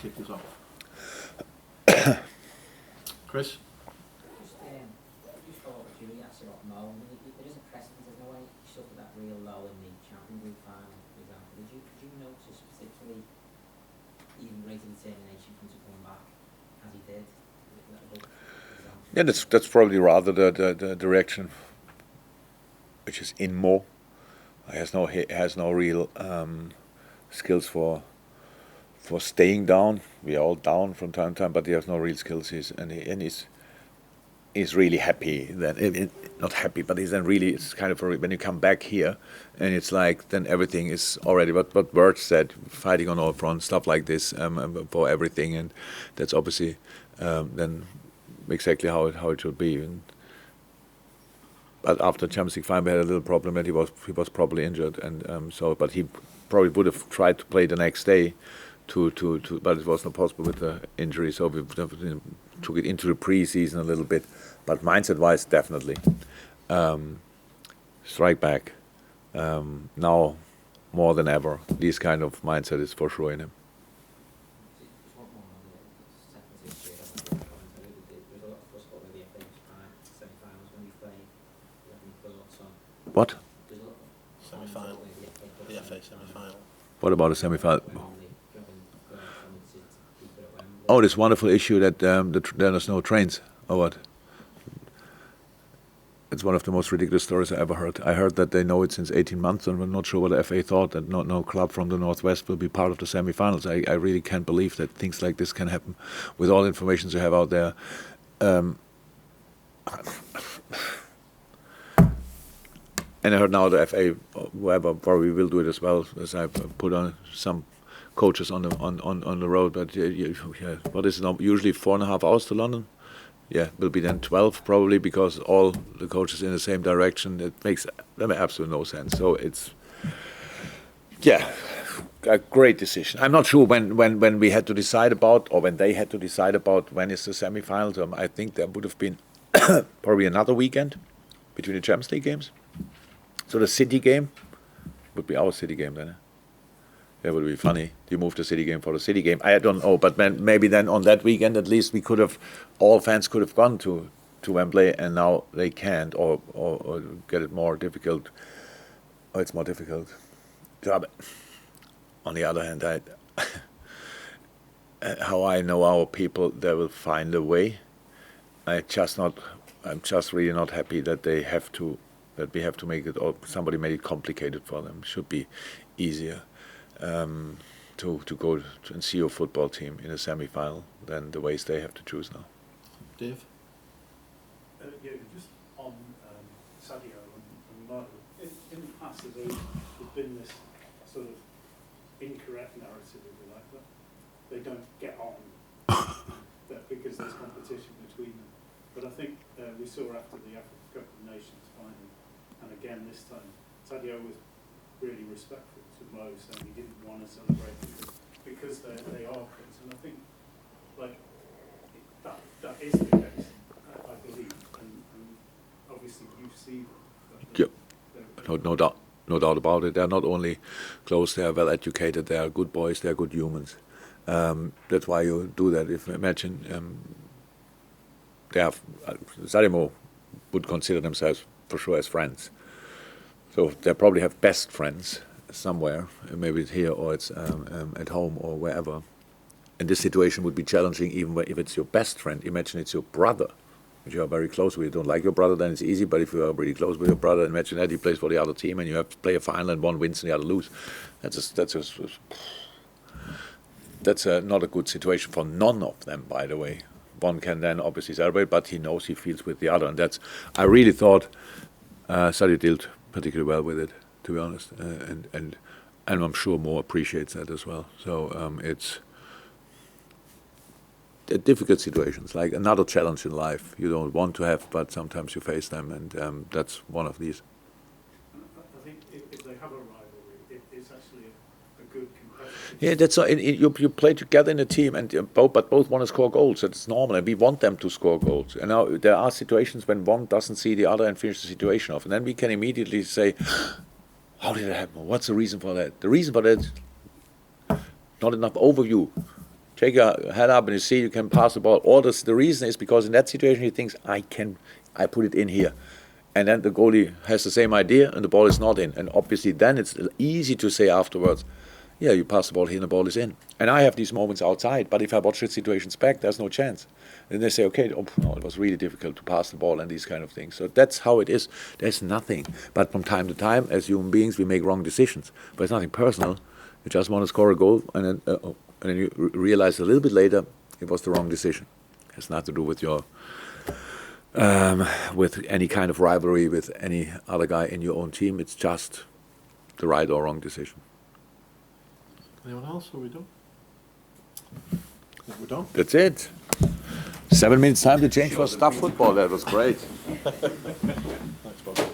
tick this off. Chris? Just thought that Julie asked about Mo. I mean, there is a precedent, there's no way he suffered that real low in the Champions League final, for example. Did you notice particularly even greater determination for him to come back as he did? Yeah, that's probably rather the direction which is in Mo. He has no real skills for staying down. We are all down from time to time, but he has no real skills. He's really happy that not happy, but he's then really, it's kind of when you come back here, and it's like then everything is already what Bert said, fighting on all fronts, stuff like this for everything, and that's obviously then exactly how it should be. But after Champions League final, we had a little problem that he was probably injured, and but he probably would have tried to play the next day, but it was not possible with the injury, so we took it into the pre-season a little bit. But mindset-wise, definitely strike back now more than ever. This kind of mindset is for sure in him. What? Semi-final. The FA semi-final. What about a semi-final? Oh, this wonderful issue that there's no trains, or what? It's one of the most ridiculous stories I ever heard. I heard that they know it since 18 months, and we're not sure what the FA thought, that no club from the Northwest will be part of the semi-finals. I really can't believe that things like this can happen with all the information you have out there. And I heard now the FA, whoever, probably will do it as well, as I put on some coaches on the road. But what is it now? Usually 4.5 hours to London. Yeah, will be then 12 probably, because all the coaches in the same direction. It makes absolutely no sense. So it's a great decision. I'm not sure when we had to decide about, or when they had to decide about when is the semi-finals. I think there would have been probably another weekend between the Champions League games. So the City game would be our City game then. That would be funny. You move the City game for the City game. I don't know, but maybe then on that weekend at least all fans could have gone to Wembley, and now they can't, or get it more difficult. Oh, it's more difficult. Yeah, but on the other hand, how I know our people, they will find a way. I'm just really not happy that we have to make it, or somebody made it complicated for them. It should be easier to go and see your football team in a semi-final than the ways they have to choose now. Dave? Just on Sadio and Mo, in the past there's been this sort of incorrect narrative, if you like, that they don't get on because there's competition between them. But I think we saw after the Africa Cup of Nations final, and again this time, Sadio was really respectful to Mo, saying he didn't want to celebrate because they are friends. And I think that is the case, I believe, and obviously you see that. Yep. No doubt about it. They're not only close, they are well educated, they are good boys, they are good humans. That's why you do that. If imagine Sadio would consider themselves for sure as friends. So they probably have best friends somewhere, maybe it's here or it's at home or wherever. And this situation would be challenging even if it's your best friend. Imagine it's your brother, which you are very close with. You don't like your brother, then it's easy. But if you are really close with your brother, imagine that he plays for the other team and you have to play a final and one wins and the other lose. That's not a good situation for none of them, by the way. One can then obviously celebrate, but he knows he feels with the other. And I really thought Sadio dealt particularly well with it, to be honest. And I'm sure Mo appreciates that as well. So it's difficult situations, like another challenge in life you don't want to have, but sometimes you face them, and that's one of these. I think if they have a rivalry, it's actually a good competitive. Yeah, that's you play together in a team, and both want to score goals. That's normal, and we want them to score goals. And now there are situations when one doesn't see the other and finish the situation off, and then we can immediately say, "How did that happen? What's the reason for that?" The reason for that, not enough overview. take your head up and you see you can pass the ball. Or the reason is because in that situation he thinks, I put it in here. And then the goalie has the same idea and the ball is not in. And obviously then it's easy to say afterwards, yeah, you pass the ball here and the ball is in. And I have these moments outside, but if I watch the situations back, there's no chance. Then they say, okay, no, it was really difficult to pass the ball and these kind of things. So that's how it is. There's nothing. But from time to time, as human beings, we make wrong decisions. But it's nothing personal. You just want to score a goal, and then you realize a little bit later it was the wrong decision. It has nothing to do with your with any kind of rivalry with any other guy in your own team. It's just the right or wrong decision. Anyone else? Are we done? We're done. That's it. 7 minutes time to change for staff football. That was great. Thanks, Bob.